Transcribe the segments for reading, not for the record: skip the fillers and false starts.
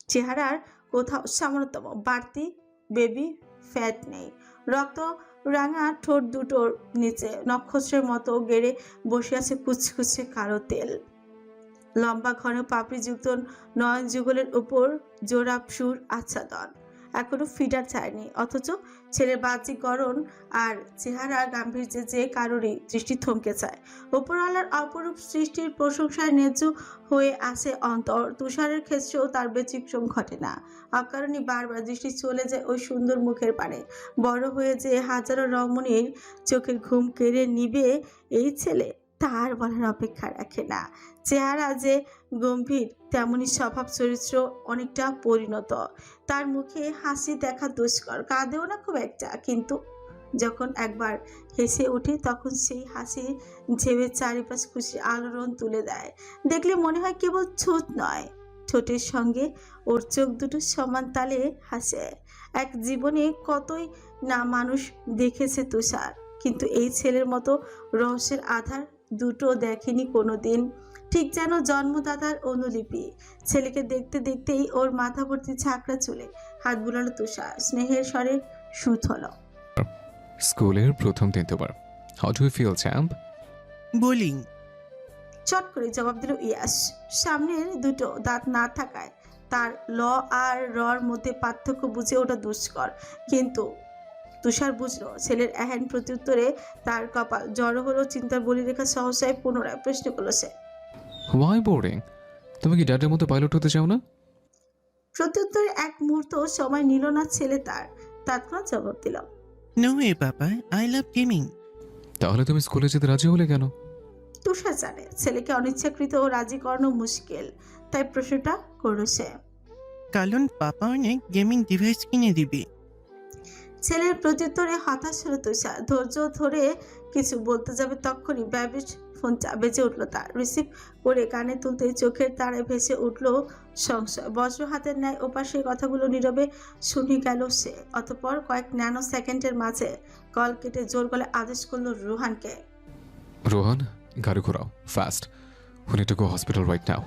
চেহারার কোথাও সামান্যতম বাড়তি বেবি ফ্যাট নেই। রক্ত রাঙা ঠোঁট দুটোর নিচে নক্ষত্রের মতো গেড়ে বসে আছে কুচকুচে কালো তেল। লম্বা ঘন পাপড়িযুক্ত নয়ন যুগলের উপর জোড়া সুর আচ্ছাদন এখনো ফিডার ছাড়েনি, অথচ ছেলের বাহ্যিক গড়ন আর চেহারা গাম্ভীর্যে যে কারোরই দৃষ্টি থমকে যায়। উপরওয়ালার অপরূপ সৃষ্টির প্রশংসায় ন্যায্য হয়ে আসে অন্তর। তুষারের ক্ষেত্রেও তার ব্যতিক্রম ঘটে না। অকারণে বারবার দৃষ্টি চলে যায় ওই সুন্দর মুখের পানে। বড় হয়ে যে হাজারো রমণীর চোখের ঘুম কেড়ে নিবে এই ছেলে তার বলার অপেক্ষা রাখে না। চেহারা যে গম্ভীর, তেমনি স্বভাব চরিত্র অনেকটা পরিণত। তার মুখে হাসি দেখা দুষ্কর, কাঁদেও না খুব একটা, কিন্তু যখন একবার হেসে ওঠে তখন সেই হাসি ঝেবে চারিপাশ খুশি আলোড়ন তুলে দেয়। দেখলে মনে হয় কেবল ঠোঁট নয়, ঠোঁটের সঙ্গে ওর চোখ দুটো সমান তালে হাসে। এক জীবনে কতই না মানুষ দেখেছে তুষার, কিন্তু এই ছেলের মতো রহস্যের আধার দুটো দেখেনি কোনোদিন। ঠিক যেন জন্মদাতার অনুলিপি। ছেলেকে দেখতে দেখতেই ওর মাথা ভর্তি ঝাঁকড়া চুলে হাত বুলালো তুষার, স্নেহের স্বরে সুত হলো। স্কুলের প্রথম দিন তোমার। How do you feel champ? Bowling. চট করে জবাব দিল ইয়াস। সামনের দুটো দাঁত না থাকায় তার ল আর রর মধ্যে পার্থক্য বুঝে ওটা দুষ্কর, কিন্তু তুষার বুঝলো ছেলের এহেন প্রত্যুত্তরে তার কপাল জড়ো হলো। চিন্তার বলিরেখা সহসায় পুনরায় প্রশ্ন করলো সে। Why boring? তুমি কি ড্যাডের মতো পাইলট হতে চাও না? প্রত্যুত্তরে এক মুহূর্ত সময় নিল না ছেলে, তার তৎক্ষণাৎ জবাব দিল। No way papa, I love gaming. তাহলে তুমি স্কুলে যেতে রাজি হলে কেন? তুষার জানে ছেলেকে অনিচ্ছাকৃত রাজি করানো মুশকিল, তাই প্রশ্নটা করল সে। কারণ পাপা অনেক গেমিং ডিভাইস কিনে দিবে। ছেলের প্রত্যুত্তরে হতাশ হলো তুষার। ধৈর্য ধরে কিছু বলতে যাবে তখনই ব্যাবিট ফোনটা বেজে উঠল তার। রিসিভ করে কানে তুলতেই চোখের তারায় ভেসে উঠল সংশয়। বজ্র হাতের ন্যায় ওপাশে কথাগুলো নীরবে শুনে গেল সে। অতঃপর কয়েক ন্যানো সেকেন্ডের মাঝে কল কেটে জোর গলে আদেশ করলো রোহানকে। রোহন, গাড়ি ঘোরাও fast. We need to go hospital right now.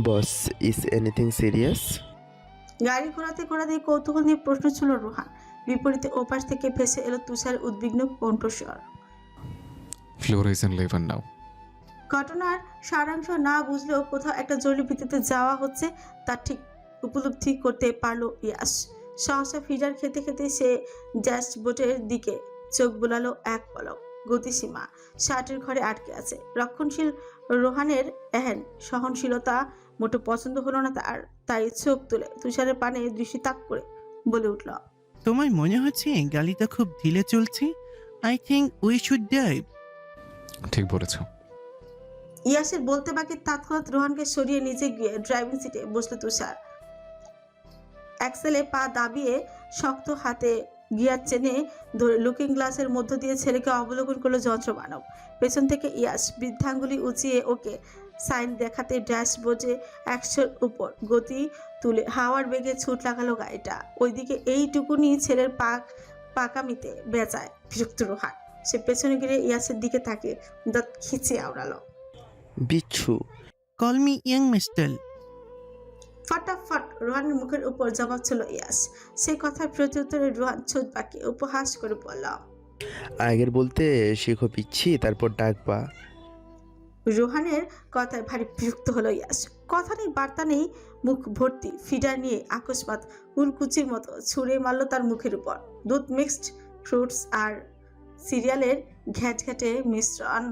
Boss, is anything serious? গাড়ি ঘোরাতে ঘোরাতে কৌতূহল নিয়ে প্রশ্ন ছিল রোহান। বিপরীতে ওপাশ থেকে ভেসে এলো তুষারের উদ্বিগ্ন কণ্ঠস্বর। ফ্লোরা ইজ ইন লেভার নাও। ঘটনার সারাংশ না বুঝলেও কোথাও একটা জরুরি ভিত্তিতে যাওয়া হচ্ছে তা ঠিক উপলব্ধি করতে পারল ইয়াস। সহসা ফিডার খেতে খেতে সে ড্যাশবোর্ডের দিকে চোখ বুলালো। এক পলক গতিসীমা শার্টের ঘরে আটকে আছে। রক্ষণশীল রোহানের এহেন সহনশীলতা মোটো পছন্দ হলো না তার, তাই চোখ তুলে তুষারের পানে দৃষ্টি তাক করে বলে উঠল। তোমার মনে হচ্ছে গাড়িটা খুব ধীরে চলছে? I think we should drive. ঠিক বলেছ। ইয়াসের বলতে বাকি তৎক্ষণাৎ রোহানকে সরিয়ে নিজে গিয়ে ড্রাইভিং সিটে বসলো তুষার। অ্যাক্সেলে পা দাবিয়ে শক্ত হাতে গিয়ার চেনে ধরে লুকিং গ্লাসের মধ্য দিয়ে ছেলেকে অবলোকন করলো যন্ত্রমানব। পেছন থেকে ইয়াস বৃদ্ধাঙ্গুলি উঁচিয়ে ওকে সাইন দেখাতে ড্যাশবোর্ডে 100-র উপর গতি তুলে হাওয়ার বেগে ছুট লাগালো গাড়িটা। ওইদিকে এইটুকুনি ছেলের পাকামিতে বেজায় বিরক্ত রোহান। সে পেছনে গিয়ে ইয়াসের দিকে তাকে দাঁত খিচিয়ে আওড়ালো। বিচ্ছু। Call me young mister. ফটাফট রোহানের মুখের উপর জবাব ছিল ইয়াস। সেই কথার প্রত্যুত্তরে রোহান ছোট বাকি উপহাস করে বলল। আগের বলতে শেখো পিচ্ছি, তারপর ডাকবা। রোহানের কথায় ভারী বিরক্ত হলো ইয়াস। কথা নেই বার্তা নেই, মুখ ভর্তি ফিডার নিয়ে আকস্মাৎ হুলকুচির মতো ছুঁড়ে মারল তার মুখের উপর। দুধ মিক্সড ফ্রুটস আর সিরিয়ালের ঘ্যাটঘ্যাটে মিশ্রণ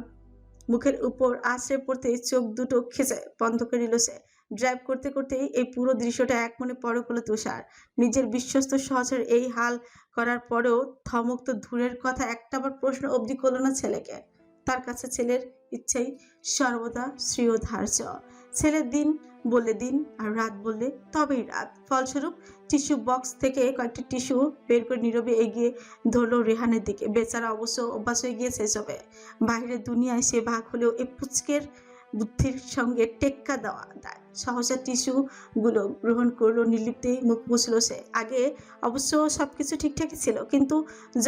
মুখের উপর আছড়ে পড়তে চোখ দুটো খেঁচে বন্ধ করে নিল সে। ড্রাইভ করতে করতেই এই পুরো দৃশ্যটা এক মনে পরখ হলো তুষার। নিজের বিশ্বস্ত সহচর এই হাল করার পরেও থমক তো দূরের কথা, একটাবার প্রশ্ন অবধি করলো না ছেলেকে। তার কাছে ছেলের ইচ্ছেই সর্বদা শ্রেয়ধার্য। ছেলের দিন বললে দিন আর রাত বললে তবেই রাত। ফলস্বরূপ টিস্যু বক্স থেকে কয়েকটি টিস্যু বের করে নীরবে এগিয়ে ধরলো রেহানের দিকে। বেচারা অবশ্য অভ্যাস হয়ে গিয়েছে এসবে। বাইরের দুনিয়ায় সে ভাগ হলেও এই পুচকের বুদ্ধির সঙ্গে টেক্কা দেওয়া দেয়। সহসা টিস্যুগুলো গ্রহণ করলো, নির্লিপ্তেই মুখ মুছল সে। আগে অবশ্য সবকিছু ঠিকঠাকই ছিল, কিন্তু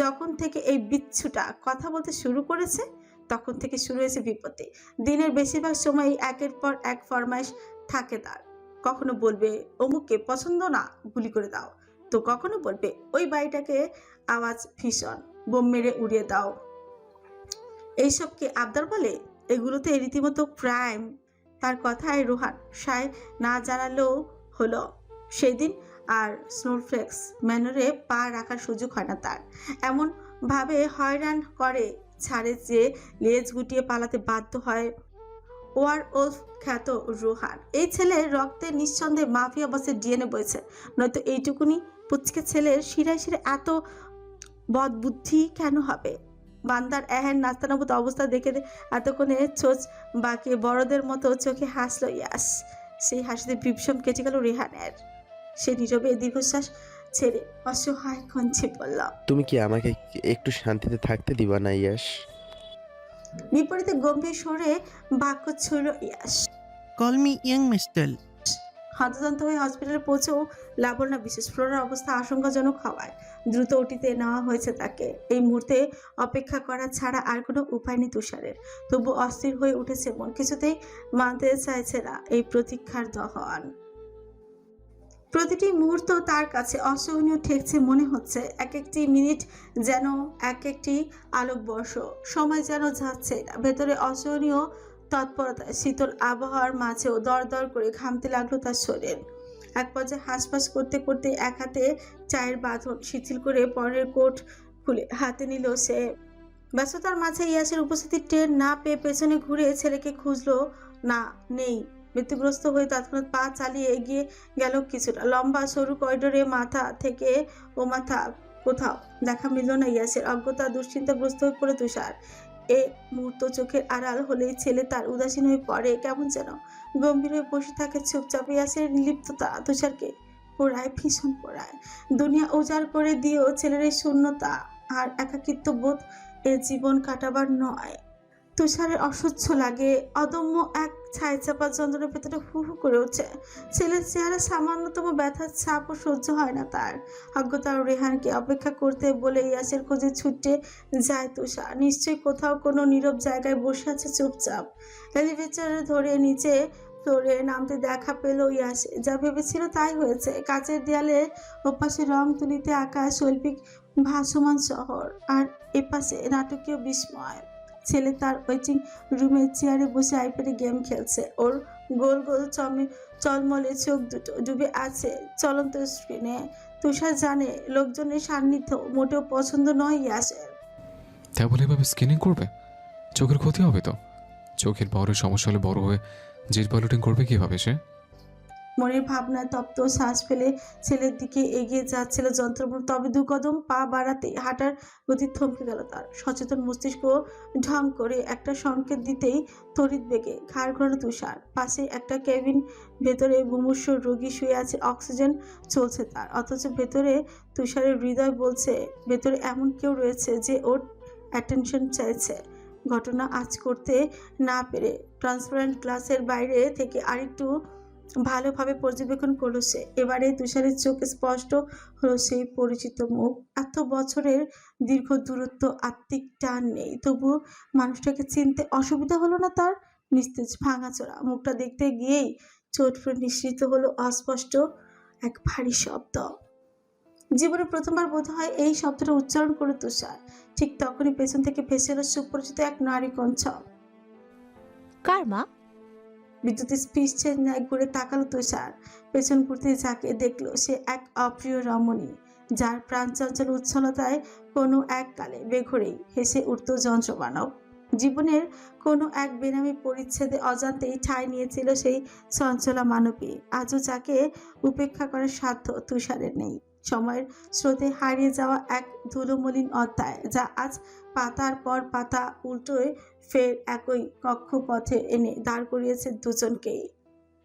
যখন থেকে এই বিচ্ছুটা কথা বলতে শুরু করেছে তখন থেকে শুরু হয়েছে বিপত্তি। দিনের বেশিরভাগ সময়ই একের পর এক ফরমাইশ থাকে তার। কখনো বলবে অমুককে পছন্দ না, গুলি করে দাও। তো কখনো বলবে ওই বাড়িটাকে আওয়াজ ভীষণ, বোম মেরে উড়িয়ে দাও। এইসবকে আবদার বলে? এগুলোতে রীতিমতো ক্রাইম। তার কথায় রোহান সায় না জানালেও হলো। সেই দিন আর স্নোফ্লেক্স ম্যানরে পা রাখার সুযোগ হয় না তার। এমন ভাবে হয়রান করে ছাড়ে যে লেজ গুটিয়ে পালাতে বাধ্য হয় ওয়ার ওলফ খ্যাত রোহান। এই ছেলের রক্তে নিঃসন্দেহে মাফিয়া বসের ডিএনএ বইছে, নয়তো এইটুকুনি পুচকে ছেলের শিরায় শিরায় এত বদবুদ্ধি কেন হবে? বান্দার এহেন নাস্তানাবুদ অবস্থা দেখে এতক্ষণে ছোচ বাঁকিয়ে বড়দের মতো চোখে হাসলো ইয়াস। সেই হাসিতে বিভীষণ কেটে গেল রেহানের। সে নীরবে দীর্ঘশ্বাস ছেড়ে অসহায় কঞ্চে বলল, তুমি কি আমাকে একটু শান্তিতে থাকতে দিবা না ইয়াস? বিপরীতে গম্ভীর স্বরে বাক্য ছুড়ল ইয়াস। Call me young mister. হন্তদন্ত হয়ে হসপিটালে পৌঁছেও লাবণ্য বিশেষ ফ্লোরার অবস্থা আশঙ্কাজনক হওয়ায় দ্রুত ওটিতে নেওয়া হয়েছে তাকে। এই মুহূর্তে অপেক্ষা করা ছাড়া আর কোনো উপায় নেই তুষারের। তবু অস্থির হয়ে উঠেছে মন, কিছুতেই মানতে চাইছে না এই প্রতীক্ষার দহন। প্রতিটি মুহূর্ত তার কাছে অসহনীয় ঠেকছে। মনে হচ্ছে এক একটি মিনিট যেন এক একটি আলোকবর্ষ, সময় যেন যাচ্ছে না। ভেতরে অসহনীয় তৎপরতা, শীতল আবহাওয়ার মাঝেও দরদর করে ঘামতে লাগলো তার শরীর। এক পর্যায়ে হাঁসফাঁস করতে করতে এক হাতে চায়ের বাঁধন শিথিল করে পরের কোট খুলে হাতে নিল সে। ব্যস্ততার মাঝে ইয়াসের উপস্থিতি টের না পেয়ে পেছনে ঘুরে ছেলেকে খুঁজলো, না নেই। মৃত্যুগ্রস্ত হয়ে তৎক্ষণাৎ পা চালিয়ে এগিয়ে গেল কিছুটা। লম্বা সরু করিডোরে মাথা থেকে ও মাথা কোথাও দেখা মিলল না ইয়াসের। অজ্ঞতা দুশ্চিন্তাগ্রস্ত হয়ে পড়ে তুষার। এ মুহূর্ত চোখের আড়াল হলেই ছেলে তার উদাসীন হয়ে পড়ে, কেমন যেন গম্ভীর হয়ে বসে থাকে চুপচাপ। ইয়াসের নির্লিপ্ততা তুষারকে পোড়ায়, ভীষণ পোড়ায়। দুনিয়া উজাড় করে দিয়েও ছেলের এই শূন্যতা আর একাকিত্ব বোধ এ জীবন কাটাবার নয়। তুষারের অসহ্য লাগে, অদম্য এক ছাইচাপা যন্ত্রণার ভেতরে হু হু করে উঠছে। ছেলের চেহারা সামান্যতম ব্যথার ছাপও সহ্য হয় না তার। অজ্ঞতার রেহানকে অপেক্ষা করতে বলে ইয়াসের খোঁজে ছুটে যায় তুষার। নিশ্চয়ই কোথাও কোনো নীরব জায়গায় বসে আছে চুপচাপ। এলিভেটর ধরে নিচে ফ্লোরে নামতে দেখা পেল ইয়াসে। যা ভেবেছিল তাই হয়েছে। কাচের দেয়ালে ওপাশে রং তুলিতে আঁকা শৈল্পিক ভাসমান শহর, আর এপাশে নাটকীয় বিস্ময়। ছেলে তার ওয়েটিং রুমের চেয়ারে বসে আইপ্যাডে গেম খেলছে। ওর গোল গোল চলমলে চোখ দুটো ডুবে আছে চলন্ত স্ক্রিনে। তুষার জানে লোকজনের সান্নিধ্য মোটেও পছন্দ নয় ইয়াসের। তাই বলে এভাবে স্কিনিং করবে? চোখের ক্ষতি হবে তো। চোখের পাওয়ারের সমস্যা হলে বড় হয়ে জেট পাইলটিং করবে কিভাবে সে? মনের ভাবনা তপ্ত শ্বাস ফেলে ছেলের দিকে এগিয়ে যাচ্ছিল যন্ত্রমূল। তবে দু কদম পা বাড়াতে হাঁটার গতি থমকে গেল তার। সচেতন মস্তিষ্ক ঢং করে একটা সংকেত দিতেই তড়িৎ বেগে ঘাড় ঘোরালো তুষার। পাশে একটা কেবিন, ভেতরে মুমূর্ষু রোগী শুয়ে আছে, অক্সিজেন চলছে তার। অথচ ভেতরে তুষারের হৃদয় বলছে ভেতরে এমন কেউ রয়েছে যে ওর অ্যাটেনশন চাইছে। ঘটনা আজ করতে না পেরে ট্রান্সপারেন্ট গ্লাসের বাইরে থেকে আরেকটু ভালোভাবে পর্যবেক্ষণ করলো সে। এবারে তুষারের চোখে স্পষ্ট হলো সেই পরিচিত মুখ। এত বছরের দীর্ঘ দূরত্ব, আত্মিক টান নেই, তবু মানুষটাকে চিনতে অসুবিধা হলো না তার। নিস্তেজ ভাঙাচোরা মুখটা দেখতে গিয়েই চোট ফের নিঃসৃত হলো অস্পষ্ট এক ভারী শব্দ। জীবনে প্রথমবার বোধ হয় এই শব্দটা উচ্চারণ করে তুষার। ঠিক তখনই পেছন থেকে ভেসে এলো সুপরিচিত এক নারী কণ্ঠ। কার মা? বিদ্যুতের স্পৃশের ন্যায় ঘুরে তাকালো তুষার। পেছন ঘুরতে যাকে দেখলো সে এক অপ্রিয় রমণী, যার প্রাণ চঞ্চল উচ্ছলতায় কোনো এক কালে বেঘরেই হেসে উঠত যন্ত্রমানব। জীবনের কোনো এক বেনামি পরিচ্ছেদে অজান্তেই ঠাঁই নিয়েছিল সেই চঞ্চলা মানবী। আজও যাকে উপেক্ষা করার সাধ্য তুষারের নেই। সময়ের স্রোতে হারিয়ে যাওয়া এক ধুলোমলিন অধ্যায়, যা আজ পাতার পর পাতা উল্টোয় ফের একই কক্ষপথে এনে দাঁড় করিয়েছে দুজনকেই।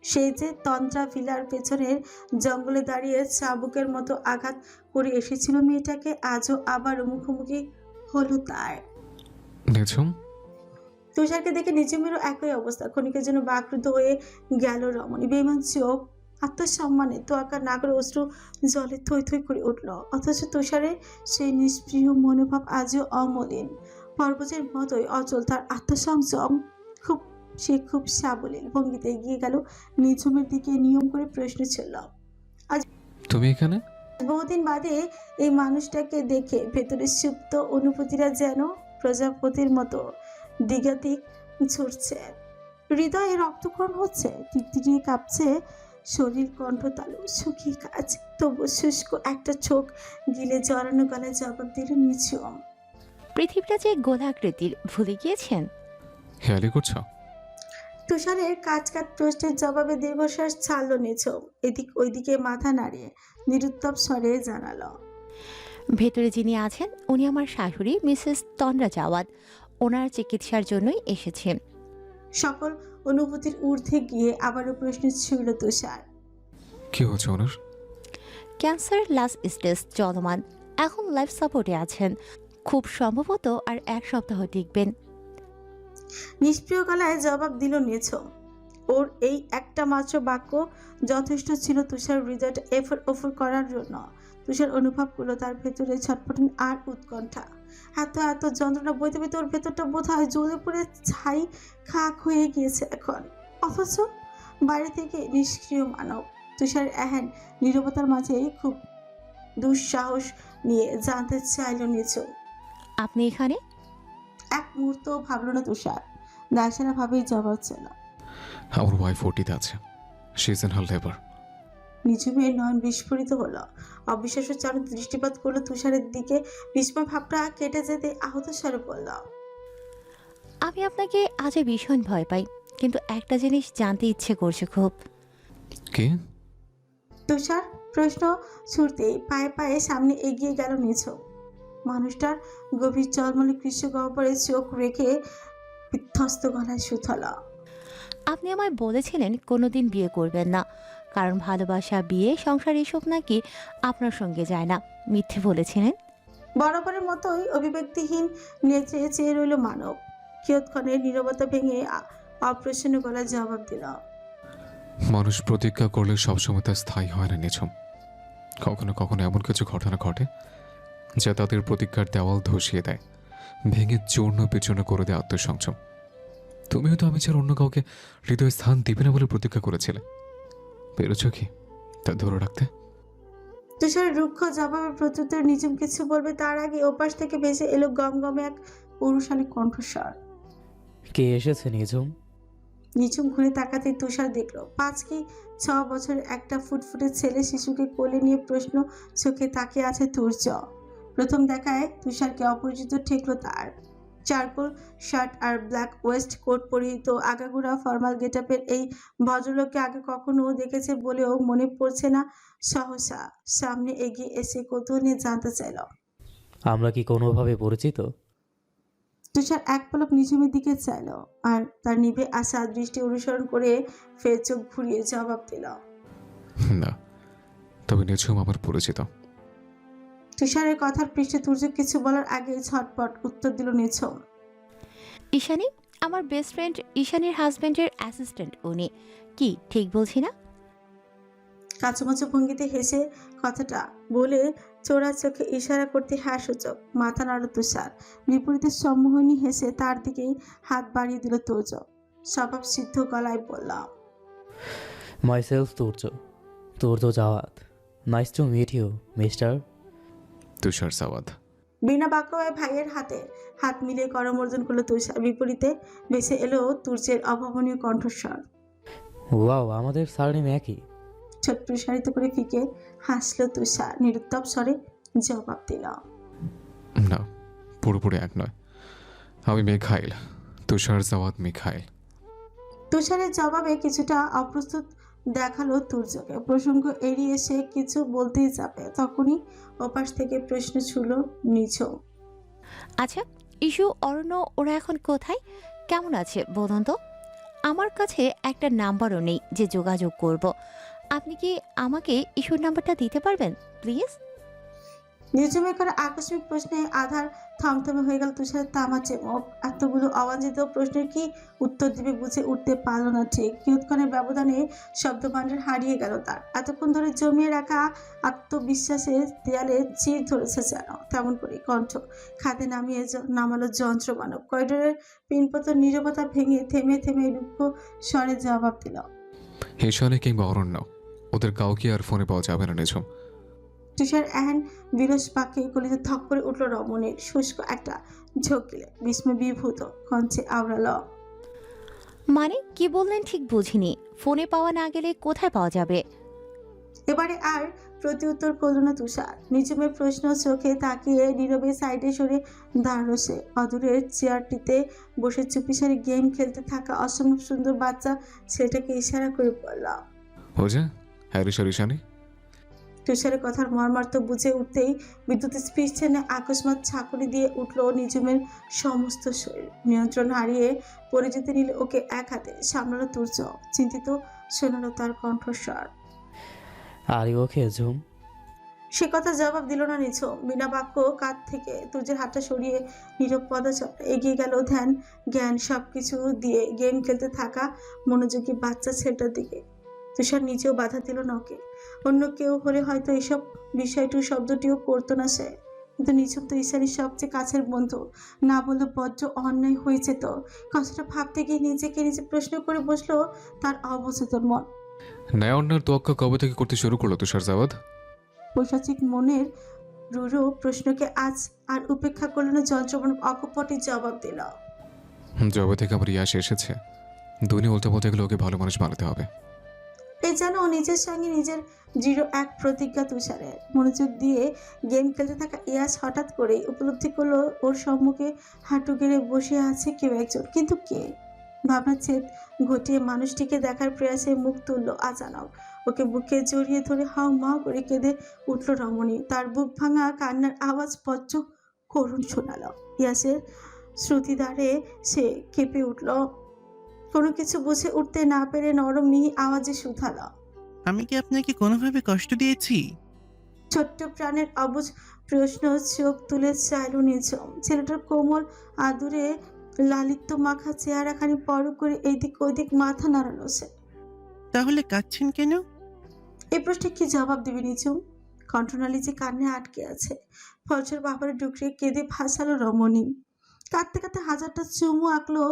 সেই যে তন্দ্রা ভিলার পেছনের জঙ্গলে দাঁড়িয়ে চাবুকের মতো আঘাত করে এসেছিল মেয়েটাকে, আজও আবার মুখোমুখি হলো তার। নিঝুম, তুষারকে দেখে নিঝুমেরও একই অবস্থা। ক্ষণিকের জন্য বাকরুদ্ধ হয়ে গেল রমণী। বেইমান চোখ আত্মসম্মানে তোয়াক্কা না করে অশ্রু জলে থই থই করে উঠল। অথচ তুষারের সেই নিষ্প্রিয় মনোভাব আজও অমলিন, পর্বতের মতোই অচল। তার আত্মসংযম খুব সে খুব সাবলীল ভঙ্গিতে এগিয়ে গেল নিঝুমের দিকে। নিয়ম করে প্রশ্ন ছিল, তুমি এখানে? বহুদিন বাদে এই মানুষটাকে দেখে ভেতরে সুপ্ত অনুভূতিরা যেন প্রজাপতির মতো দিগাদিক ছুটছে। হৃদয়ে রক্তক্ষরণ হচ্ছে, টিকটিকি কাঁপছে শরীর, কণ্ঠ তালু, সুখী কাজ। তবু শুষ্ক একটা চোখ গিলে জড়ানো গলায় জবাব দিল নিঝুম। পৃথিবীটা যে গোলাকৃতির ভুলে গিয়েছেন? হেয়ালি করছো? তুষারের কাজ প্রশ্নের জবাবে দীর্ঘশ্বাস ছাড়ল নিঝুম। এদিক ওইদিকে মাথা নাড়িয়ে নিরুত্তর স্বরে জানালো, ভেতরে যিনি আছেন উনি আমার শাশুড়ি মিসেস তন্দ্রা জাওয়াদ। ওনার চিকিৎসার জন্যই এসেছে। সকল অনুভূতির ঊর্ধ্বে গিয়ে আবারও প্রশ্ন ছুড়ল তুষার। কি হচ্ছে ওনার? ক্যান্সার লাস্ট স্টেজ চলমান, এখন লাইফ সাপোর্টে আছেন। খুব সম্ভবত আর 1 সপ্তাহ টিকবেন। নিষ্প্রিয় গলায় জবাব দিল নিঝুম। ওর এই একটা মাত্র বাক্য যথেষ্ট ছিল তুষার হৃদয়টা এফর ওফর করার জন্য। তুষার অনুভব করলো তার ভেতরে ছটফটানি আর উৎকণ্ঠা। এত এত যন্ত্রণা বইতে বইতে ওর ভেতরটা বোধহয় জ্বলে পড়ে ছাই খাক হয়ে গিয়েছে এখন। অথচ বাইরে থেকে নিষ্ক্রিয় মানব। তুষার এহেন নীরবতার মাঝেই খুব দুঃসাহস নিয়ে জানতে চাইল নিঝুম। আপনি এখানে? এক মুহূর্ত ভাবল না তুষার, দায়সারা ভাবেই জবাব ছিল। আমার ওয়াইফ ওটিতে আছে। She is in her labour. নিঝুমের নয়ন বিস্ফোরিত হলো। অবিশ্বাস্য চরণ দৃষ্টিপাত করলো তুষারের দিকে। বিস্ময় ভাবটা কেটে যেতে আহত স্বরে বলল, আমি আপনাকে আজ ভীষণ ভয় পাই, কিন্তু একটা জিনিস জানতে ইচ্ছে করছে খুব। কে? তুষার প্রশ্ন ছুটতেই পায়ে পায়ে সামনে এগিয়ে গেল নিঝুম। মানুষটার গভীর জলমলে কৃষ্ণ গহ্বরে চোখ রেখে বিধ্বস্ত গলায় সুথল, আপনি আমায় বলেছিলেন কোনোদিন বিয়ে করবেন না, কারণ ভালোবাসা, বিয়ে, সংসার এসব নাকি আপনার সঙ্গে যায় না। মিথ্যে বলেছিলেন। বরাবরের মতোই অভিব্যক্তিহীন নেত্রে চেয়ে রইল মানব। কিয়ৎক্ষণের নীরবতা ভেঙে অপ্রসন্ন গলায় জবাব দিল, মানুষ প্রতিজ্ঞা করলে সবসময় তা স্থায়ী হয় না নিঝুম। কখনো কখনো এমন কিছু ঘটনা ঘটে যা তাদের প্রতিজ্ঞার দেওয়াল ধসিয়ে দেয়, ভেঙে চূর্ণ বিচূর্ণ করে দেয় আত্মসংযম। তুমিও তো আমি ছাড়া অন্য কাউকে হৃদয়ে স্থান দিবে না বলে প্রতিজ্ঞা করেছিলে। পেরেছ কি তা ধরে রাখতে? তুষার রুক্ষ জবাবের প্রত্যুত্তর নিঝুম কিছু বলবে তার আগে ওপাশ থেকে ভেসে এলো গমগমে এক পুরুষালী কণ্ঠস্বর। কে এসেছে নিঝুম? নিঝুম ঘুরে তাকাতে তুষার দেখলো 5 কি 6 বছর একটা ফুটফুটে ছেলে শিশুকে কোলে নিয়ে প্রশ্ন চোখে তাকিয়ে আছে তুর্য। প্রথম দেখায় তুষারকে অপরিচিত ঠেকলো তার। চারকোল শার্ট আর ব্ল্যাক ওয়েস্ট কোট পরিহিত আগাগোড়া ফর্মাল গেটআপের এই ভদ্রলোককে আগে কখনো দেখেছে বলেও মনে পড়ছে না। সহসা সামনে এগিয়ে এসে কৌতূহল নিয়ে জানতে চাইল, আমরা কি কোনোভাবে পরিচিত? তুষার এক পলক নিঝুমের দিকে চাইল আর তার নিভে আসা দৃষ্টি অনুসরণ করে ফের চোখ ঘুরিয়ে জবাব দিল, না, তবে নিঝুম আমার পরিচিত। তুষারের কথার পৃষ্ঠে তুর্য কিছু বলার আগে ঝটপট উত্তর দিল নিঝুম। ঈশানী, আমার বেস্ট ফ্রেন্ড ঈশানীর হাজব্যান্ডের অ্যাসিস্ট্যান্ট উনি। কি ঠিক বলছি না? কাচুমাচু ভঙ্গিতে হেসে কথাটা বলে চোরা চোখে ইশারা করতে হ্যাঁ সূচক মাথা নাড়ল তুষার। বিপরীতে সম্মোহনী হেসে তার দিকেই হাত বাড়িয়ে দিল তুর্য। স্বভাব সিদ্ধ গলায় বলল, myself Turjo Jawad. Nice to meet you mister. Tushar Sawad. বিনা বাক্যবায় ভাইয়ের হাতে হাত মিলিয়ে করমর্দন করলো তুষার। বিপরীতে ভেসে এলো তুর্যের অভাবনীয় কণ্ঠস্বর। ওয়াও, আমাদের সারনেম একই। ছোট প্রসারিত করে ফিকে হাসলো তুষার। নিরুত্তর স্বরে জবাব দিল, না, পুরোপুরি এক নয়। আমি মিখাইল, তুষার সাওয়াদ মিখাইল। তুষারের জবাবে কিছুটা অপ্রস্তুত দেখালো তুর্যকে। প্রসঙ্গ এড়িয়ে সে কিছু বলতেই যাবে, তখনই ওপাশ থেকে প্রশ্ন ছুড়ল নিঝুম। আচ্ছা, ইস্যু, অরণ্য, ওরা এখন কোথায়, কেমন আছে বলুন তো? আমার কাছে একটা নাম্বারও নেই যে যোগাযোগ করব। আপনি কি আমাকে ইস্যুর নাম্বারটা দিতে পারবেন প্লিজ? নিঝুমের করা আকস্মিক প্রশ্নে আধার থমথমে হয়ে গেল। তুষারের তামাচে মুখ। এতগুলো অবাঞ্ছিত প্রশ্নের কি উত্তর দিবে বুঝে উঠতে পারল না ঠিক। কিয়ৎক্ষণের ব্যবধানে শব্দভাণ্ডার হারিয়ে গেল তার। এতক্ষণ ধরে জমিয়ে রাখা আত্মবিশ্বাসের দেয়ালে চির ধরেছে যেন। তেমন করে কণ্ঠ খাতে নামালো যন্ত্রমানব। করিডোরের পিনপতন নীরবতা ভেঙে থেমে থেমে রুক্ষ স্বরে জবাব দিল। হেসানে কিংবা অরণ্য, ওদের কাউকে আর ফোনে পাওয়া যাবে না নিঝুম। তুষার এহেন বিরস পাকে গলিতে থক করে উঠল রমণীর। শুষ্ক একটা ঝোঁক গেলে বিস্ময় বিভূত কঞ্চে আওড়াল। মানে কি বললেন ঠিক বুঝিনি। ফোনে পাওয়া না গেলে কোথায় পাওয়া যাবে? এবারে আর প্রতিউত্তর করল না তুষার। নিঝুমের প্রশ্ন চোখে তাকিয়ে নীরবে সাইডে সরে দাঁড়ালো সে। অদূরের চেয়ারটিতে বসে চুপিসারে গেম খেলতে থাকা অসম্ভব সুন্দর বাচ্চা ছেলেটাকে ইশারা করে বলল। ও যে হ্যারিসার ঈশানী। তুষারের কথার মর্মার্থ বুঝে উঠতেই বিদ্যুৎ স্পৃষ্টে আকস্মাৎ ছাঁকুনি দিয়ে উঠল নিঝুমের সমস্ত শরীর। নিয়ন্ত্রণ হারিয়ে পড়ে যেতে নিলে ওকে এক হাতে সামলালো তুর্য। চিন্তিত শোনালো তার কণ্ঠস্বর। আর ওকে ঝুম? সে কথা জবাব দিল না নিঝুম। বিনা বাক্য কাঁধ থেকে তুর্যের হাতটা সরিয়ে নীরব পদচারণা এগিয়ে গেল ধ্যান জ্ঞান সবকিছু দিয়ে গেম খেলতে থাকা মনোযোগী বাচ্চা ছেলেটার দিকে। তুষার নিজেও বাধা দিল না ওকে। অন্য কেউ হলে হয়তো এসব বিষয়টু শব্দটিও করতো না সে। কিন্তু নিঝুম তো ঈশানীর সবচেয়ে কাছের বন্ধু। না বললে বজ্র অন্যায় হয়েছে তো। কথাটা ভাবতে গিয়ে নিজেকে নিজে প্রশ্ন করে বসলো তার অবচেতন মন। ন্যায় অন্যার তোয়াক্কা কবে থেকে করতে শুরু করলো তুষার জাওয়াদ? পৈশাচিক মনের রুরু প্রশ্নকে আজ আর উপেক্ষা করল না। যন্ত্রমন অকপটে জবাব দিল। জবে থেকে আমার ইয়াস এসেছে, দুনিয়া উল্টো পথে গেলে ওকে ভালো মানুষ বানাতে হবে। এই যেন ও নিজের সঙ্গে নিজের দৃঢ় এক প্রতিজ্ঞা তুষারের। মনোযোগ দিয়ে গেম খেলতে থাকা ইয়াস হঠাৎ করেই উপলব্ধি করলো ওর সম্মুখে হাঁটু গেড়ে বসে আছে কেউ একজন। কিন্তু কে? ভাবনার ছেদ ঘটিয়ে মানুষটিকে দেখার প্রয়াসে মুখ তুলল আচানক। ওকে বুকে জড়িয়ে ধরে হাউ মাউ করে কেঁদে উঠল রমণী। তার বুক ভাঙা কান্নার আওয়াজ বজ্র করুণ শোনালো। ইয়াসের শ্রুতিদ্বারে সে কেঁপে উঠল। কোনো কিছু বুঝে উঠতে না পেরে নরম মিহি আওয়াজে শুধাল। আমি কি আপনাকে কোনোভাবে কষ্ট দিয়েছি? ছোট্ট প্রাণের অবুঝ প্রশ্ন চোখ তুলে চাইল নিঝুম। ছেলেটার কোমল আদুরে লালিত্য মাখা চেহারাখানি পর করে এইদিক ওইদিক মাথা নাড়ালো সে। তাহলে কাঁদছেন কেন? এই প্রশ্নে কি জবাব দিবি নিঝুম? কণ্ঠনালী যে কান্নে আটকে আছে। ফলসের বাবারে ডুকরে কেঁদে ভাসালো রমণী। কাঁদতে কাঁদতে হাজারটা চুমু আঁকলো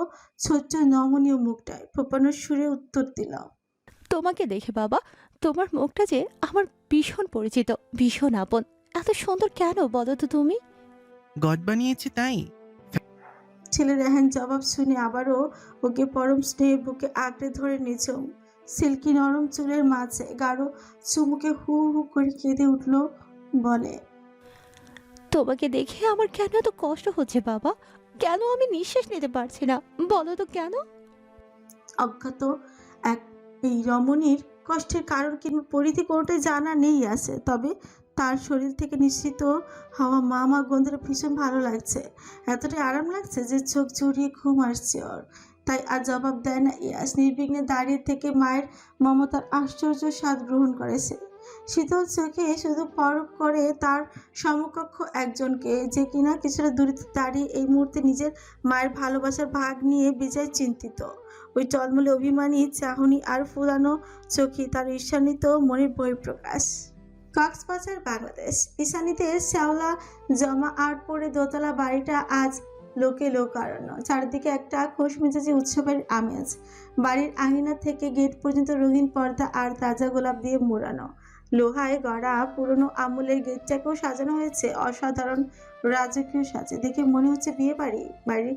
ছোট্ট নমনীয় মুখটায়। ফোপানোর সুরে উত্তর দিল। তোমাকে দেখে বাবা, তোমার মুখটা যে আমার ভীষণ পরিচিত, ভীষণ আপন। এত সুন্দর কেন বলো তো তুমি? গড বানিয়েছে তাই? ছেলের এহেন জবাব শুনে আবারও ওকে পরম স্নেহে বুকে আঁকড়ে ধরে নিঝুম। সিল্কি নরম চুলের মাঝে গাঢ় চুমুকে হু হু করে কেঁদে উঠল। বলে, তোমাকে দেখে আমার কেন এত কষ্ট হচ্ছে বাবা? কেন আমি নিঃশ্বাস নিতে পারছি না? বলো তো কেন? অজ্ঞাত এক এই রমণীর কষ্টের কারণ কিংবা পরিধি কোনোটাই জানা নেই আছে। তবে তার শরীর থেকে নিশ্চিত হওয়া মা গন্ধটা ভীষণ ভালো লাগছে। এতটাই আরাম লাগছে যে চোখ জড়িয়ে ঘুম আসছে ওর। তাই আর জবাব দেয় না ইয়াস। নির্বিঘ্নে দাঁড়িয়ে থেকে মায়ের মমতার আশ্চর্য স্বাদ গ্রহণ করেছে। শীতল চোখে শুধু পরখ করে তার সমকক্ষ একজনকে, যে কিনা কিছুটা দূরে দাঁড়িয়ে এই মুহূর্তে নিজের মায়ের ভালোবাসার ভাগ নিয়ে বেজায় চিন্তিত। ওই টলমলে অভিমানী চাহনি আর ফুলানো চোখে তার ঈর্ষান্বিত মনের বহিঃপ্রকাশ। কক্সবাজার, বাংলাদেশ। ঈশানীতে শ্যাওলা জমা আট পড়ে দোতলা বাড়িটা আজ লোকে লোকারণ্য। চারিদিকে একটা খোশমেজাজি উৎসবের আমেজ। বাড়ির আঙিনা থেকে গেট পর্যন্ত রঙিন পর্দা আর তাজা গোলাপ দিয়ে মোড়ানো। লোহায় গড়া পুরনো আমলের গেটটাকেও সাজানো হয়েছে অসাধারণ রাজকীয় সাজে। দেখে মনে হচ্ছে বিয়ে বাড়ি। বাড়ির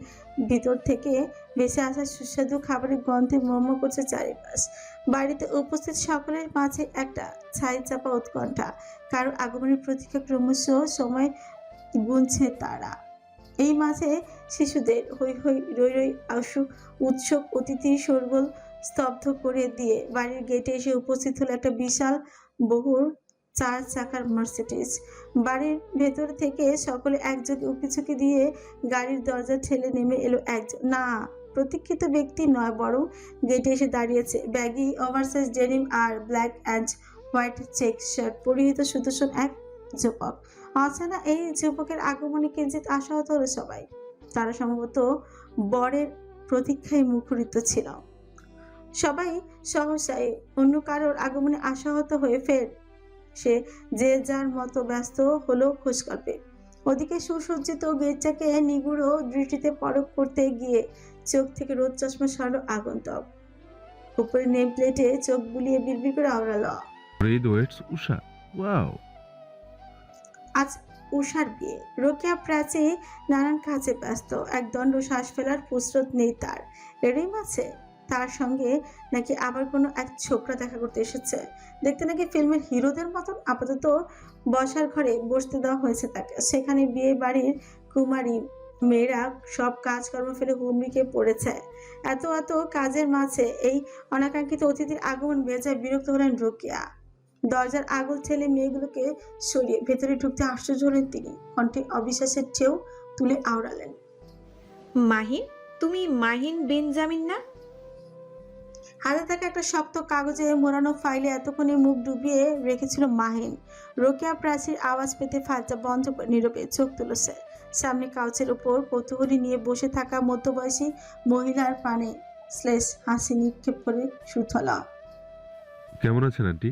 ভিতর থেকে ভেসে আসা সুস্বাদু খাবারের গন্ধে মোমো করছে চারিপাশ। বাড়িতে উপস্থিত সকলের মাঝে একটা ছাই চাপা উৎকণ্ঠা। কারো আগমনের প্রতীক্ষা ক্রমশ সময় গুনছে তারা। এই মাঝে শিশুদের হৈ হৈ রই রই আশু উৎসব অতিথি শোরগোল স্তব্ধ করে দিয়ে বাড়ির গেটে এসে উপস্থিত হলো একটা বিশাল বহুর 4 চাকার মার্সিডিজ। বাড়ির ভেতর থেকে সকলে একযোগে উকিঝুঁকি দিয়ে গাড়ির দরজা ঠেলে নেমে এলো একজন না প্রতীক্ষিত ব্যক্তি নয়, বরং গেটে এসে দাঁড়িয়েছে ব্যাগি ওভারসাইজ ডেনিম আর black and white check shirt পরিহিত সুদর্শন এক যুবক। অচেনা এই যুবকের আগমনে কিঞ্চিত আশাহত হলো সবাই। তারা সম্ভবত বরের প্রতীক্ষায় মুখরিত ছিল। সবাই সহসায় অন্য কারোর আগমনে আশাহত হয়ে সে যে যার মতো ব্যস্ত হলো খোঁজকল্পে। ওদিকে সুসজ্জিত গেটটাকে নিগুড় দৃষ্টিতে পরখ করতে গিয়ে চোখ থেকে রোদ চশমা সরালো আগন্তক। উপরে নেম প্লেটে চোখ বুলিয়ে বিড়বিড় করে আওড়ালো, রেড ওয়েটস উষা, ওয়াও। আজ উষার বিয়ে। রোকেয়া প্রাচী নানান কাজে ব্যস্ত, এক দণ্ড শ্বাস ফেলার ফুসরত নেই তার। এরই মাঝে তার সঙ্গে নাকি আবার কোনো এক ছোকরা দেখা করতে এসেছে। দেখতে নাকি ফিল্মের হিরোদের মতন। আপাতত বসার ঘরে বসতে দেওয়া হয়েছে তাকে। সেখানে বিয়ে বাড়ির কুমারী মেয়েরা সব কাজকর্ম ফেলে হুমড়িকে পড়েছে। এত কাজের মাঝে এই অনাকাঙ্ক্ষিত অতিথির আগমন বেজায় বিরক্ত হলেন রোকেয়া। দরজার আগল ঠেলে মেয়েগুলোকে সরিয়ে ভেতরে ঢুকতে আশ্চর্য হলেন তিনি। কণ্ঠে অবিশ্বাসের ঢেউ তুলে আওড়ালেন, মাহিন, তুমি মাহিন বেনজামিন না? হাতে থাকা একটা শক্ত কাগজে মোড়ানো ফাইলে এতক্ষণে মুখ ডুবিয়ে রেখেছিল মাহিন। রোকেয়া প্রাচীর আওয়াজ পেতে ফাইলটা বন্ধ করে নীরবে চোখ তুলেছে। সামনে কাউচের উপর কৌতূহলী নিয়ে বসে থাকা মধ্যবয়সী মহিলার পানে শ্লেষ হাসি নিক্ষেপ করে সুথলা। কেমন আছেন আন্টি?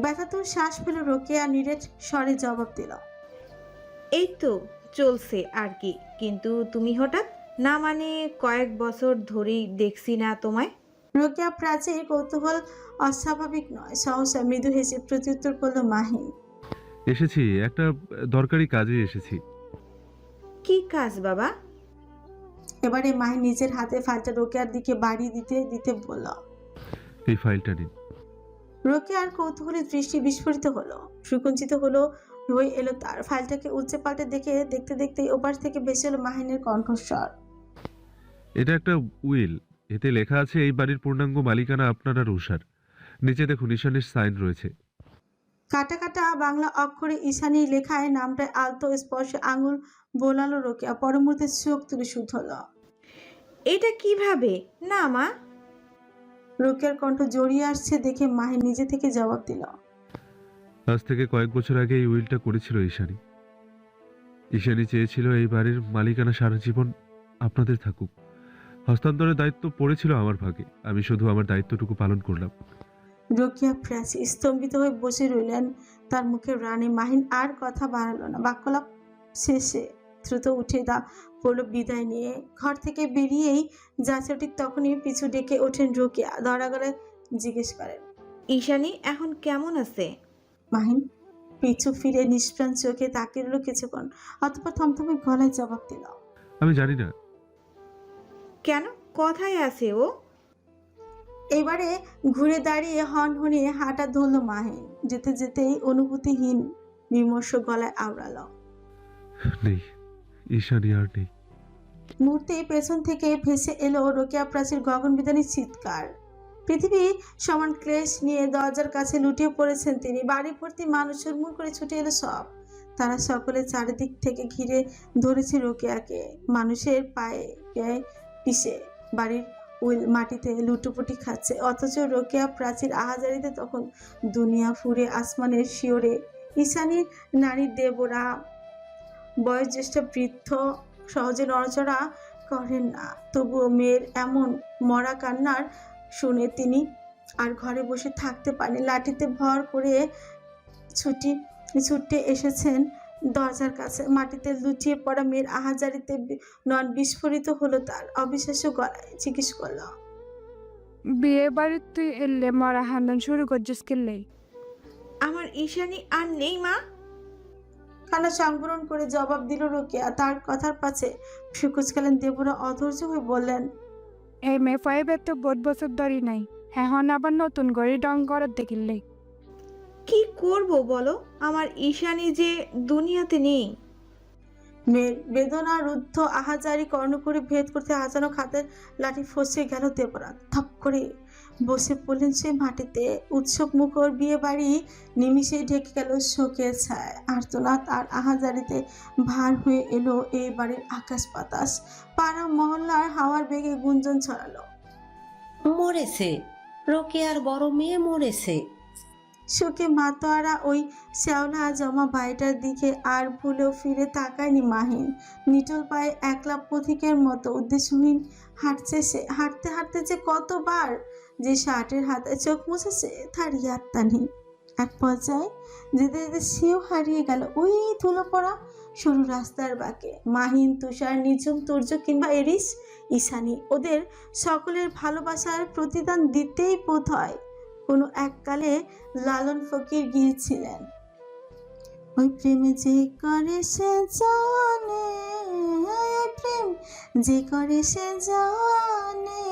ব্যথাতুর শ্বাস পেল রোকেয়া, নিরেট স্বরে জবাব দিল, এই তো চলছে আর কি। কিন্তু তুমি হঠাৎ? না মানে কয়েক বছর ধরেই দেখছি না তোমায়। রোকেয়া প্রাচীর কৌতূহল অস্বাভাবিক নয়, সহসা মৃদু হেসে প্রত্যুত্তর করল মাহিন, এসেছি, একটা দরকারি কাজে এসেছি। কি কাজ বাবা? এবারে মাহিন নিজের হাতে ফাইলটা রোকেয়ার দিকে বাড়িয়ে দিতে দিতে বলল। এই ফাইলটা নিন। রোকেয়ার কৌতূহলী দৃষ্টি বিস্ফোরিত হলো, সুকুঞ্চিত হলো হয়ে এলো তার। ফাইলটাকে উল্চে পাল্টে দেখতে দেখতেই ওপাশ থেকে ভেসে এলো মাহিনের কণ্ঠস্বর। এটা একটা উইল। এতে লেখা আছে এই বাড়ির পূর্ণাঙ্গ মালিকানা আপনার আর উষার। নিচে দেখুন ঈশানীর সাইন রয়েছে। কাটা কাটা বাংলা অক্ষরে ঈশানীর লেখায় নামটায় আলতো স্পর্শে আঙুল বোলালো রোকেয়া। পরমুহূর্তে চোখ তুলে শুধ হলো। এটা কিভাবে? না মা। রোকেয়ার কণ্ঠ জড়িয়ে আসছে দেখে মাহিন নিজে থেকে জবাব দিল, আজ থেকে কয়েক বছর আগে এই উইলটা করেছিল ঈশানী। ঈশানী চেয়েছিল এই বাড়ির মালিকানা সারা জীবন আপনাদের থাকুক। হস্তান্তরের দায়িত্ব পড়েছিল আমার ভাগে, আমি শুধু আমার দায়িত্বটুকু পালন করলাম। রোকেয়া প্রাচী স্তম্ভিত হয়ে বসে রইলেন, তার মুখে রানে। মাহিন আর কথা বাড়ালো না। বাক্যলাপ শেষে দ্রুত উঠে পড়ল বিদায় নিয়ে। ঘর থেকে বেরিয়েই যাত্রাটি তখনই পিছু ডেকে ওঠেন রোকেয়া। ধরা গলায় জিজ্ঞেস করেন, ঈশানী এখন কেমন আছে? মাহিন পিছু ফিরে নিষ্প্রাণ চোখে তাকিয়ে রইল কিছুক্ষণ, অতঃপর থমথমে গলায় জবাব দিল, আমি জানি না। কেন? কথায় আছে ও। এবারে ঘুরে দাঁড়িয়ে হনহনিয়ে হাঁটা ধরল মাহিন। যেতে যেতেই অনুভূতিহীন বিমর্ষ গলায় আওড়ালো, নেই, ঈশানী আর নেই। মুহূর্তে পেছন থেকে ভেসে এলো রোকেয়া প্রাচীর গগনবিদারী চিৎকার। পৃথিবী সমান ক্লেশ নিয়ে দরজার কাছে লুটিয়ে পড়েছেন তিনি। বাড়ি ভর্তি মানুষ হুড়মুড় করে ছুটে এলো সব। তারা সকলে চারিদিক থেকে ঘিরে ধরেছে রোকেয়াকে। মানুষের পায়ে পিষে বাড়ির উইল মাটিতে লুটোপুটি খাচ্ছে, অথচ রোকেয়া প্রাচীর আহাজারিতে তখন দুনিয়া ফুরে আসমানের শিওরে। ঈশানীর নারীর দেবরা বয়োজ্যেষ্ঠ বৃদ্ধ সহজে নড়াচড়া করেন না, তবুও মেয়ের এমন মরা কান্নার শুনে তিনি আর ঘরে বসে থাকতে পারেন। লাঠিতে ভর করে ছুটে এসেছেন দরজার কাছে। মাটিতে লুটিয়ে পড়া মেয়ের আহাজারিতে নন বিস্ফোরিত হলো তার। অবিশ্বাস্য গলায় জিজ্ঞেস করল, বিয়ে বাড়ির তুই এলে মরা হান্দান শুরু করছিস কেলে? আমার ঈশানী আর নেই মা। কান্না সংবরণ করে জবাব দিল রোকেয়া। তার কথার পাছে সুকুচকালেন দেবরা অধৈর্য হয়ে বললেন, এই মেয়ে ফাইভের তো বহুত বছর ধরেই নাই, এখন আবার নতুন করে ডং করার দেখিলে কি করব বলো? আমার ঈশানী যে দুনিয়াতে নেই। মেয়ের বেদনা রুদ্ধ আহাজারি কর্ণ করে ভেদ করতে আচানক হাতের লাঠি ফসে গেল দেবরা। থপ করে বসে পড়লেন সে মাটিতে। উৎসব মুখর বিয়ে বাড়ি নিমিষেই ঢেকে গেল শোকের ছায়। আর্তনাদ আর আহাজারিতে ভার হয়ে এলো এই বাড়ির আকাশ বাতাস। পাড়া মহল্লার হাওয়ার বেগে গুঞ্জন ছড়ালো, মরেছে, রোকেয়ার বড় মেয়ে মরেছে। সুখে মাতোয়ারা ওই শ্যাওলা জমা বাড়িটার দিকে আর ভুলেও ফিরে তাকায়নি মাহিন। নিটল পায়ে একলা পথিকের মতো উদ্দেশ্যহীন হাঁটছে সে। হাঁটতে হাঁটতে যে কতবার যে শার্টের হাতে চোখ মুছেছে তার ইয়াত্তা নেই। এক পর্যায়ে যেতে যেতে সেও হারিয়ে গেল ওই ধুলো পড়া সরু রাস্তার বাঁকে। মাহিন, তুষার, নিঝুম, তুর্য কিংবা এরিস, ঈশানী, ওদের সকলের ভালোবাসার প্রতিদান দিতেই বোধ হয় কোনো এককালে লালন ফকির গিয়েছিলেন, ওই প্রেমে যে করে সে জানে, ওই প্রেম যে করে সে জানে,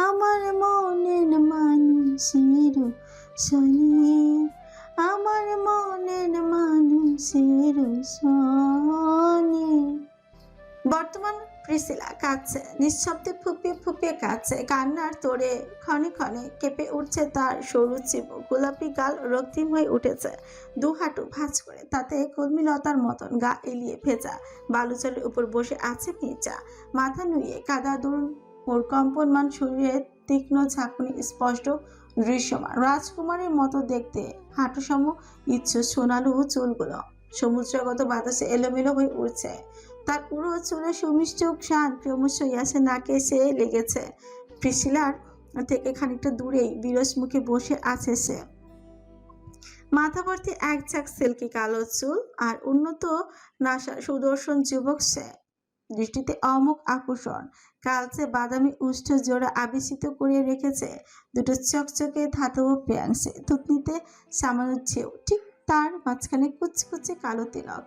আমার মনের মানুষের শনি, আমার মনের মানুষের শনি। বর্তমান প্রিসিলা কাঁদছে, নিঃশব্দে ফুপিয়ে ফুপিয়ে কাঁদছে। কান্নার তোড়ে ক্ষণে ক্ষণে কেঁপে উঠছে তার সরু চিবুক, গোলাপি গাল রক্তিম হয়ে উঠেছে। দু হাঁটু ভাঁজ করে তাতে কলমিলতার মতন গা এলিয়ে ভেজা বালুচলের উপর বসে আছে মির্জা। মাথা নুয়ে কাদা দূর, ওর কম্পনমান শরীরে তীক্ষ্ণ ঝাঁকুনি স্পষ্ট দৃশ্যমান। রাজকুমারের মতো দেখতে, হাঁটুসম ইচ্ছু সোনালু চুলগুলো সমুদ্রগত বাতাসে এলোমেলো হয়ে উঠছে। তার পুরো চুলে সুমিষ্ট ঘ্রাণ ক্রমশ ইয়াসে নাকে এসে লেগেছে। প্রিসিলার থেকে খানিকটা দূরেই বিরস মুখে বসে আছে সে। মাথা ভর্তি এক ঝাঁক সিল্কি কালো চুল আর উন্নত নাসার সুদর্শন যুবক সে। দৃষ্টিতে অমুক আকর্ষণ, কালচে বাদামি উষ্ঠ জোড়া আবিষ্কৃত করে রেখেছে দুটো চকচকে ধাতব পেয়াংসে। থুতনিতে সামান্য ঝেউ, ঠিক তার মাঝখানে কুচকুচে কালো তিলক।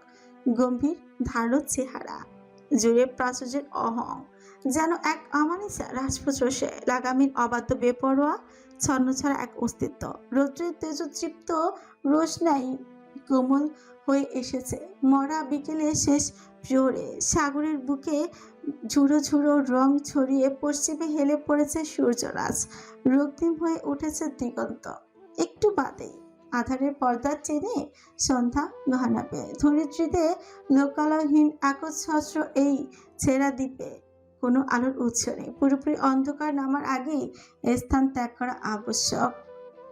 গম্ভীর ধারো চেহারা জুড়ে প্রাচুর্যের অহং, যেন এক অমানিসা রাজপুত্র সে। লাগামীর অবাধ্য বেপরোয়া ছন্ন ছাড়া এক অস্তিত্ব। রৌদ্রের তেজতৃপ্ত রোশনাই কোমল হয়ে এসেছে মরা বিকেলে শেষ প্রহরে। সাগরের বুকে ঝুড়ো ঝুড়ো রং ছড়িয়ে পশ্চিমে হেলে পড়েছে সূর্যরাজ, রক্তিম হয়ে উঠেছে দিগন্ত। একটু বাদেই আধারের পর্দা টেনে সন্ধ্যা গহনা পেয়ে ধরিত্রীতে লোকালয়হীন একচ্ছত্র এই ছেঁড়া দ্বীপে কোনো আলোর উৎস নেই। পুরোপুরি অন্ধকার নামার আগেই স্থান ত্যাগ করা আবশ্যক।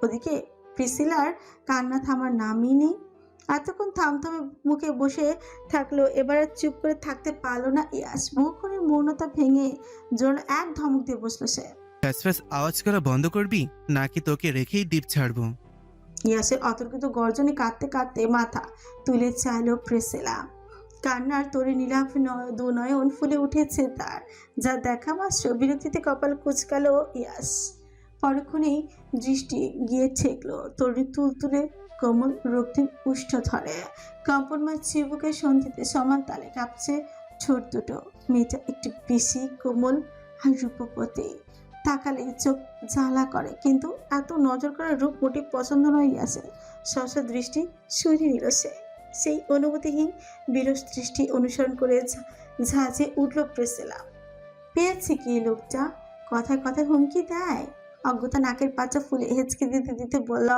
ওদিকে প্রিসিলার কান্না থামার নামই নেই। এতক্ষণ থমথমে মুখে বসে থাকলো, এবার আর চুপ করে থাকতে পারলো না ইয়াস। মুখ করে মৌনতা ভেঙে জোর এক ধমক দিয়ে বসলো সে। ফ্যাস আওয়াজ করা বন্ধ করবি নাকি তোকে রেখেই দ্বীপ ছাড়বো? ইয়াসের অতর্কিত গর্জনে কাঁদতে কাঁদতে মাথা তুলে চাইলো প্রিসিলা। কান্নার তোরে নীলাভ দু নয়ন ফুলে উঠেছে তার, যা দেখা মাত্র বিরক্তিতে কপাল কুচকালো ইয়াস। পরক্ষণেই দৃষ্টি গিয়ে ঠেকলো তরি তুলতুলে কোমল রক্তিম উষ্ঠ ধরে। কম্পনময় চিবুকের সন্ধিতে সমান তালে কাঁপছে ঠোঁট দুটো। মেয়েটা একটু বেশি কোমল আর রূপবতী, তাকালে চোখ জ্বালা করে, কিন্তু এত নজর করার রূপ মোটে পছন্দ নয় ইয়াসের। সহসা দৃষ্টি সরিয়ে নিল সে। সেই অনুভূতিহীন বিরস দৃষ্টি অনুসরণ করে ঝাঁঝে উঠল প্রিসিলা। পেয়েছে কি লোকটা? কথায় কথায় হুমকি দেয়। অজ্ঞতা নাকের পাঁচা ফুলে হেঁচকে দিতে দিতে বলল,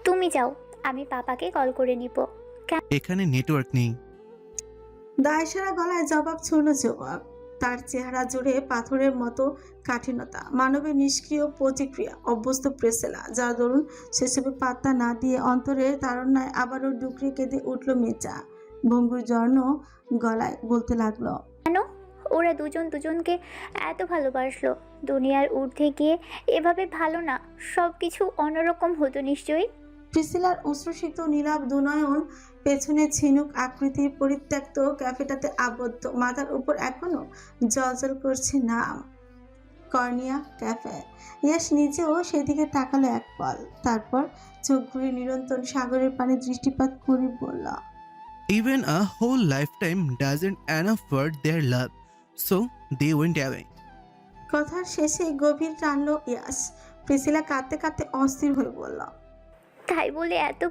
তুমি যাও, আমি পাপাকে কল করে নিব। এখানে নেটওয়ার্ক নেই। দায়সারা গলায় জবাব ছুড়ল যুবক। তার চেহারা জুড়ে পাথরের মতো কাঠিন্যতা, মানবের নিষ্ক্রিয় প্রতিক্রিয়া। অভ্যস্ত প্রিসিলা, যার দরুন সেসবে পাত্তা না দিয়ে অন্তরের তাড়নায় আবারও ডুকরে কেঁদে উঠল মেচা। ভঙ্গুর জর্ণ গলায় বলতে লাগলো, কেন ওরা দুজন দুজনকে এত ভালোবাসলো? দুনিয়ার ঊর্ধ্বে গিয়ে এভাবে ভালো না, সব কিছু অন্যরকম হতো নিশ্চয়ই। প্রিসিলার অশ্রুসিক্ত নীলাভ দুনয়ন পেছনে ঝিনুক আকৃতির পরিত্যক্ত ক্যাফেটাতে আবদ্ধ। মাথার উপর এখনো জলজল করছে নাম, কর্নিয়া ক্যাফে। ইয়াস নিজেও সেদিকে তাকালো এক পল, তারপর চোখ ঘুরে নিরন্তর সাগরের পানে দৃষ্টিপাত করে বলল, Even a whole lifetime doesn't enough for their love, so they went away. কথার শেষে গভীর টানলো ইয়াস। প্রিসিলা কাঁদতে কাঁদতে অস্থির হয়ে বলল, তাই বলে এত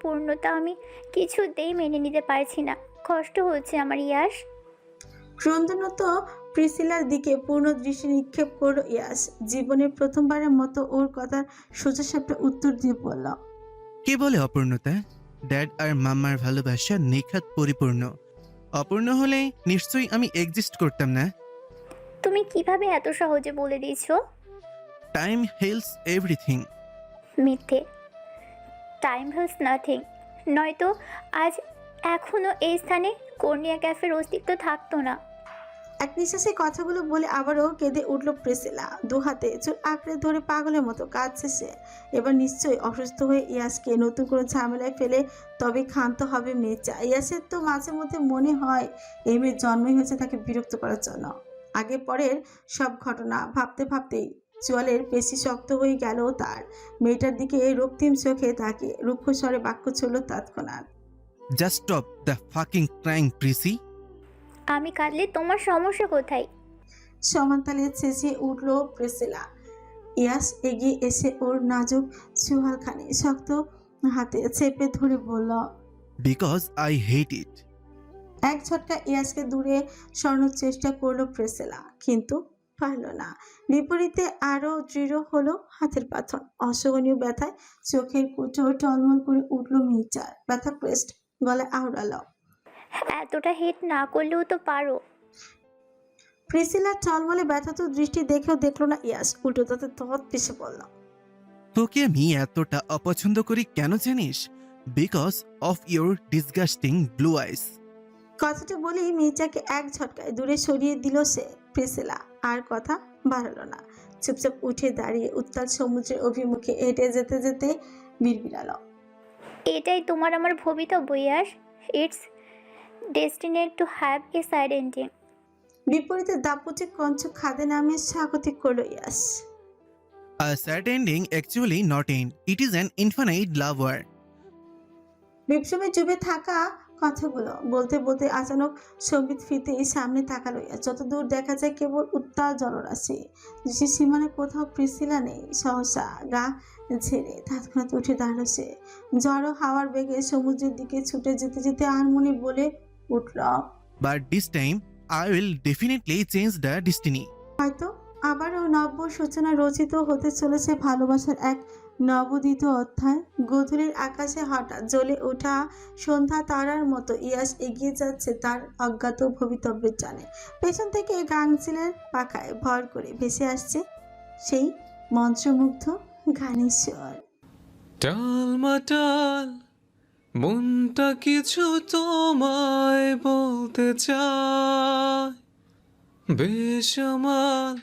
পূর্ণতা আমি কিছুতেই মেনে নিতে পারছি না। কষ্ট হচ্ছে আমার ইয়াস। ক্রন্দনত প্রিসিলার দিকে পূর্ণ দৃষ্টি নিক্ষেপ করলো ইয়াস। জীবনের প্রথমবারের মতো ওর কথার সোজাসাপটা উত্তর দিয়ে বলল, কে বলে অপূর্ণতা? ড্যাড আর মাম্মার ভালোবাসা নিখাত পরিপূর্ণ। অপূর্ণ হলে নিশ্চয়ই আমি এক্সিস্ট করতাম না। তুমি কিভাবে এত সহজে বলে দিয়েছো? Time heals everything. মিথ্যে। Time heals nothing. নয়তো আজ এখনও এই স্থানে কর্নিয়া ক্যাফের অস্তিত্ব থাকতো না। এক নিঃশ্বাসে কথাগুলো বলে আবারও কেঁদে উঠল প্রিসিলা। দু হাতে চুল আঁকড়ে ধরে পাগলের মতো কাঁদছে সে। এবার নিশ্চয়ই অসুস্থ হয়ে ইয়াসকে নতুন করে ঝামেলায় ফেলে তবে ক্ষান্ত হবে মেয়েচা। ইয়াসের তো মাঝে মধ্যে মনে হয় এই মেয়ের জন্মই হয়েছে তাকে বিরক্ত করার জন্য। আগে পরের সব ঘটনা ভাবতে ভাবতেই চোয়ালের পেশি শক্ত হয়ে গেল তার। মেয়েটার দিকে রক্তিম চোখে তাকে রুক্ষ স্বরে বাক্য চলল তৎক্ষণাৎ। Just stop the fucking crying Prissy. আমি কাঁদলে তোমার সমস্যা কোথায়? সমান তালে চেঁচিয়ে উঠল প্রিসিলা। ইয়াস এগিয়ে এসে ওর নাজুক চুহালখানি শক্ত হাতে চেপে ধরে বলল। বিকজ আই হেট ইট। এক ঝটকা ইয়াসকে দূরে সরানোর চেষ্টা করলো প্রিসিলা, কিন্তু পারল না। বিপরীতে আরো দৃঢ় হলো হাতের পাথর। অসহনীয় ব্যথায় চোখের কুচো টলমল করে উঠল মির্জার। ব্যথা ক্রেস্ট গলায় আওড়ালো। এতটা হেট না করলেও তো পারো। প্রিসিলার টলমলে ব্যথা তো দৃষ্টি দেখেও দেখলো না ইয়াস, উল্টো তাতে তৎ পিছে পড়ল। তোকে আমি এতটা অপছন্দ করি কেন জানিস? Because of your disgusting blue eyes. কথাটা বলেই মির্জাকে এক ঝটকায় দূরে সরিয়ে দিল সে। প্রিসিলা আর কথা বাড়ালো না, চুপচাপ উঠে দাঁড়িয়ে উত্তাল সমুদ্রের অভিমুখে হেঁটে যেতে যেতে বিড়বিড়ালো। এটাই তোমার আমার ভবিতব্য yes. It's destined to have a sad ending. বিপরীতে দাপুটে কঞ্চ খাদে নামে স্বাগতিক করলো ইয়াস। A sad ending actually not end. It is an infinite love war. বিপ্লবে ডুবে থাকা কথাগুলো বলতে বলতে আচানক সম্বিত ফিরতেই সামনে তাকালো ইয়াস। যতদূর দেখা যায় কেবল উত্তাল জলরাশি। দৃষ্টি সীমানে কোথাও প্রিসিলা নেই। সহসা গা ঝেড়ে তৎক্ষণাৎ উঠে দাঁড়ালো সে। ঝড়ো হাওয়ার বেগে সমুদ্রের দিকে ছুটে যেতে যেতে আনমনি বলে উঠল। But this time, I will definitely change the destiny. হয়তো আবারও নব্য সূচনা রচিত হতে চলেছে ভালোবাসার এক নবোদিত অধ্যায়। গধূলির আকাশে হঠাৎ জ্বলে ওঠা সন্ধ্যা তারার মতো ইয়াস এগিয়ে যাচ্ছে তার অজ্ঞাত ভবিতব্যের টানে। পেছন থেকে গাংচিলের পাখায় ভর করে ভেসে আসছে সেই মন্ত্রমুগ্ধ গানের স্বর। টালমাটাল মনটা কিছু তোমায় বলতে চায়, বেসামাল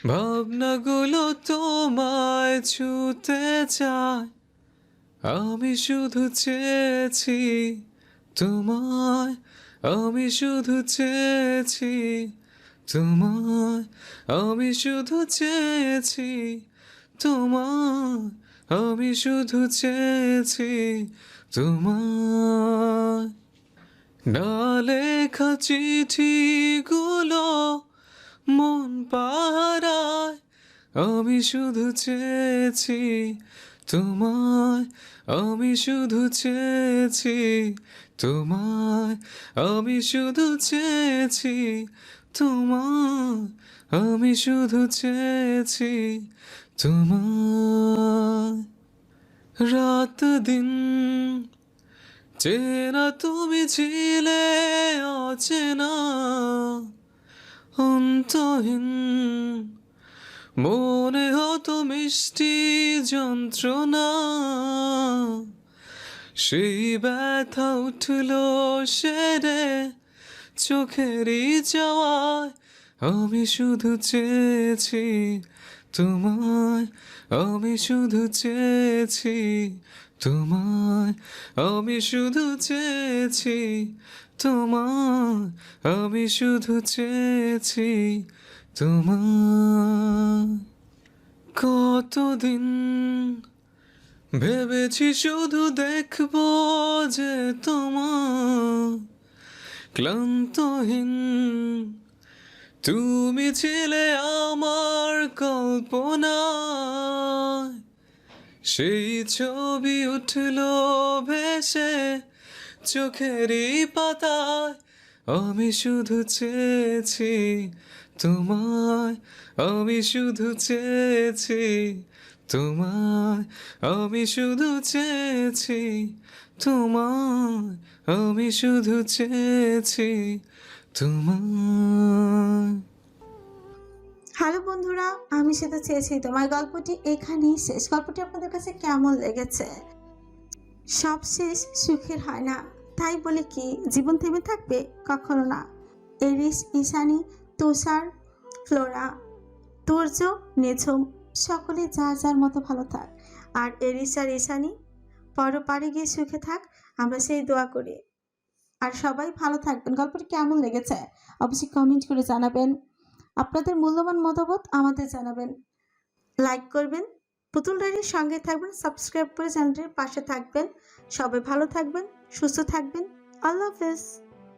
ভাবনাগুলো তোমায় ছুতে চায়। আমি শুধু চেয়েছি তোমায়, আমি শুধু চেয়েছি তোমায়, আমি শুধু চেয়েছি তোমায়, আমি শুধু চেয়েছি তোমায়। না লেখা চিঠিগুলো মন পাহারায়, আমি শুধু চেয়েছি তোমায়, আমি শুধু চেয়েছি তোমায়, আমি শুধু চেয়েছি তোমায়, আমি শুধু চেয়েছি তোমায়। রাত দিন চেনা তুমি ছিলে অচেনা, অন্তহীন মনে হতো মিষ্টি যন্ত্রণা। সেই ব্যথা উঠল সেরে চোখেরই যাওয়ায়, আমি শুধু চেয়েছি তোমায়, আমি শুধু চেয়েছি তোমায়, আমি শুধু চেয়েছি তোমায়, আমি শুধু চেয়েছি তোমায়। কতদিন ভেবেছি শুধু দেখবো যে তোমায়, ক্লান্তহীন তুমি ছিলে আমার কল্পনায়। সেই ছবি উঠল ভেসে চোখেরই পাতায়, আমি শুধু চেয়েছি তোমায়, আমি শুধু চেয়েছি তোমায়, আমি শুধু চেয়েছি তোমায়, আমি শুধু চেয়েছি তোমায়। হ্যালো বন্ধুরা, আমি সেটা চেয়েছি তোমার গল্পটি এখানেই শেষ। গল্পটি আপনাদের কাছে কেমন লেগেছে? সব শেষ সুখের হয় না, তাই বলে কি জীবন থেমে থাকবে? কখনো না। এরিস, ঈশানী, তুষার, ফ্লোরা, তুর্য, নিঝুম সকলে যার যার মতো ভালো থাক। আর এরিস আর ঈশানী পরপারে গিয়ে সুখে থাক, আমরা সেই দোয়া করি। আর সবাই ভালো থাকবেন। গল্পটি কেমন লেগেছে অবশ্যই কমেন্ট করে জানাবেন। আপনাদের মূল্যবান মতামত আমাদের জানাবেন। লাইক করবেন, পুতুল ডায়েরির সঙ্গে থাকবেন, সাবস্ক্রাইব করে চ্যানেলটির পাশে থাকবেন। সবাই ভালো থাকবেন, সুস্থ থাকবেন। আল্লাহ হাফেজ।